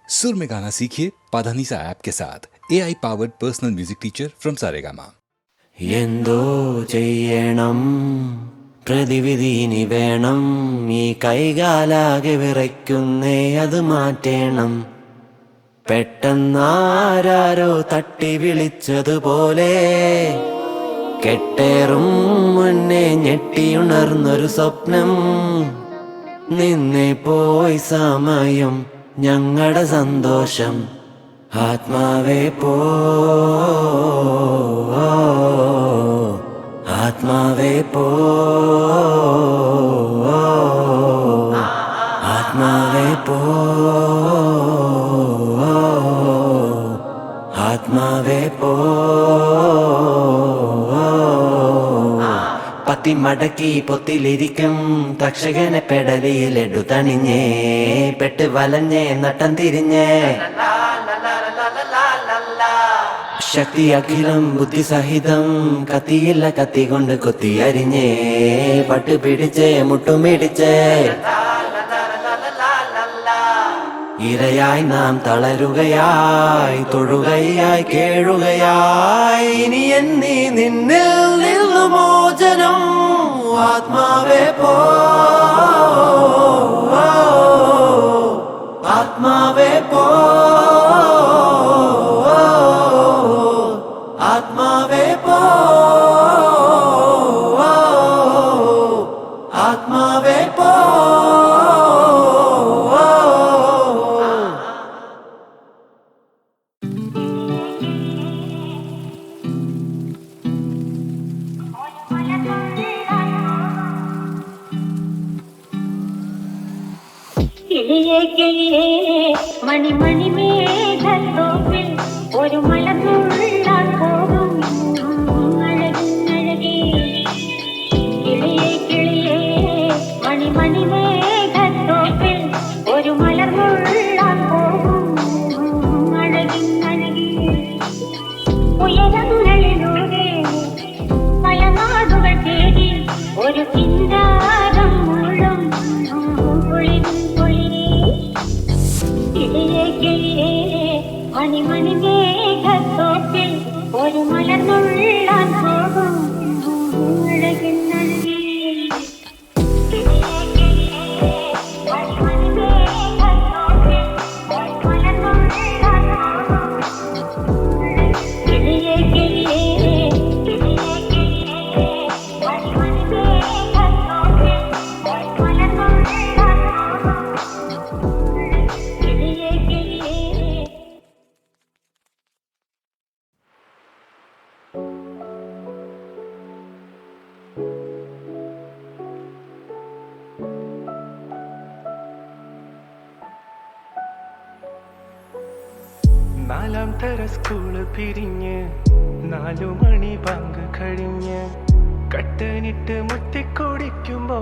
सुर में गाना सीखिए पाधानीसा ऐप के साथ AI powered personal music teacher from Saregama. എന്തോ ചെയ്യണം പ്രതിവിധി വേണം ഈ കൈകാലാകെ വിറയ്ക്കുന്നേ അത് മാറ്റേണം പെട്ടെന്നാരോ തട്ടി വിളിച്ചതുപോലെ കെട്ടേറും മുന്നേ ഞെട്ടിയുണർന്നൊരു സ്വപ്നം നിന്നെ പോയി സമയം ഞങ്ങളുടെ സന്തോഷം ആത്മാവേ പോ ആത്മാവേ പോ ആത്മാവേ പോ ആത്മാവേ പോ പത്തി മടക്കി പൊത്തിലിരിക്കും തക്ഷകനെ പെടലിയിലെടു തണിഞ്ഞേ പെട്ട് വലഞ്ഞേ നട്ടം തിരിഞ്ഞേ ശക്തി അഖിലം ബുദ്ധി സഹിതം കത്തിയില്ല കത്തി കൊണ്ട് കൊത്തി അരിഞ്ഞേ പട്ട് പിടിച്ചേ മുട്ടുമിടിച്ചേ ഇരയായി നാം തളരുകയായി തൊഴുകയായി കേഴുകയായി ഇനി എന്നീ നിന്നിൽ നിന്നു മോചനം ആത്മാവേ പോ ആത്മാവേ പോ ആത്മാവേ പോ ആത്മാവേ പോ കിളിയേ കിളിയേ മണി മണി മേഘത്തോപ്പിൽ ഒരു മലർന്നുള്ളാൻ പോകും അഴകേ കിളിയേ കിളിയേ മണി മണി മേഘത്തോപ്പിൽ ഒരു മലർന്നുള്ളാൻ പോകും അഴകേ ഉയരങ്ങളിലൂടെ പല നാടുകൾ തേടി ഒരു ചിന്താരം മുഴും മണി മണി മേഘത്തോപ്പിൽ ഒരു മലർന്നുള്ളാൻ പോകും അഴകിൻ അഴകേ നാലാം തര സ്കൂള് പിരിഞ്ഞ് 4 മണി ബാങ്ക് കഴിഞ്ഞ് കട്ടനിട്ട് മുത്തിക്കൊടിക്കുമ്പോ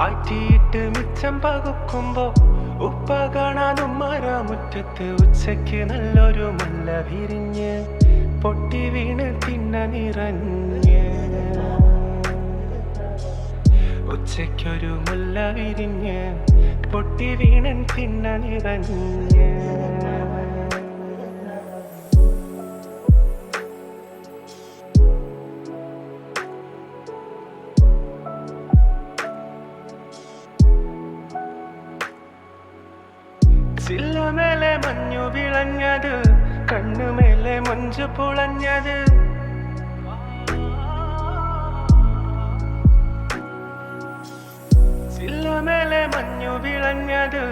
ആറ്റിയിട്ട് മിച്ചം പകുക്കുമ്പോ ഉപ്പ കാണാനും മരമുറ്റത്ത് ഉച്ചയ്ക്ക് നല്ലൊരു മല്ല വിരിഞ്ഞ് പൊട്ടി വീണ് തിന്ന നിറഞ്ഞ് ഉച്ചയ്ക്കൊരു മുല്ല വിരിഞ്ഞ് പൊട്ടി വീണൻ തിന്ന നിറഞ്ഞ് ചില്ലമേലെ മഞ്ഞു വിളഞ്ഞത് കണ്ണുമേലെ മഞ്ചു പുളഞ്ഞത് ചില്ലമേലെ മഞ്ഞു വിളഞ്ഞത്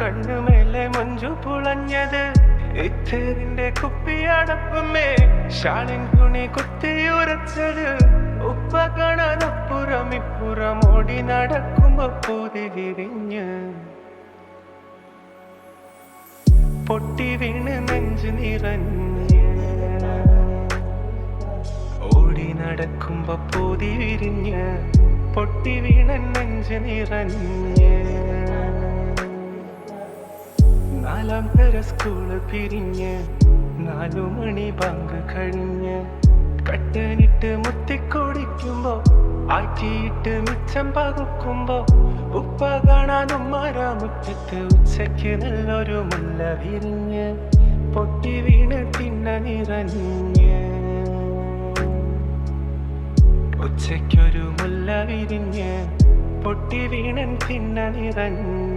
കണ്ണുമേലെ മഞ്ചു പുളഞ്ഞത് ഇത്തറിന്റെ കുപ്പിയടപ്പമേ ഷാളിൻ തുണി കുത്തിയുറച്ചത് ഉപ്പ കാണാനപ്പുറം ഇപ്പുറം ഓടി നടക്കുമ്പോ പൂതി വിരിഞ്ഞ് പൊട്ടി വീണ് നെഞ്ചു നിറഞ്ഞ് ഓടി നടക്കുമ്പോ പൂതി വിരിഞ്ഞ് പൊട്ടി വീണ നെഞ്ചു നിറഞ്ഞ് നാലാം തര സ്കൂള് പിരിഞ്ഞ് 4 മണി ബാങ്ക് കഴിഞ്ഞ് കട്ടനിട്ട് മുത്തിക്കൊടിക്കുമ്പോ ആറ്റിയിട്ട് മിച്ചം പകുക്കുമ്പോ ഉപ്പ കാണാനും മരമുറ്റത്ത് ഉച്ചയ്ക്ക് നല്ലൊരു മുല്ല വിരിഞ്ഞ് പൊട്ടി വീണ് തിന്ന നിറഞ്ഞ് ഉച്ചയ്ക്കൊരു മുല്ല വിരിഞ്ഞ് പൊട്ടി വീണൻ തിന്ന നിറഞ്ഞ്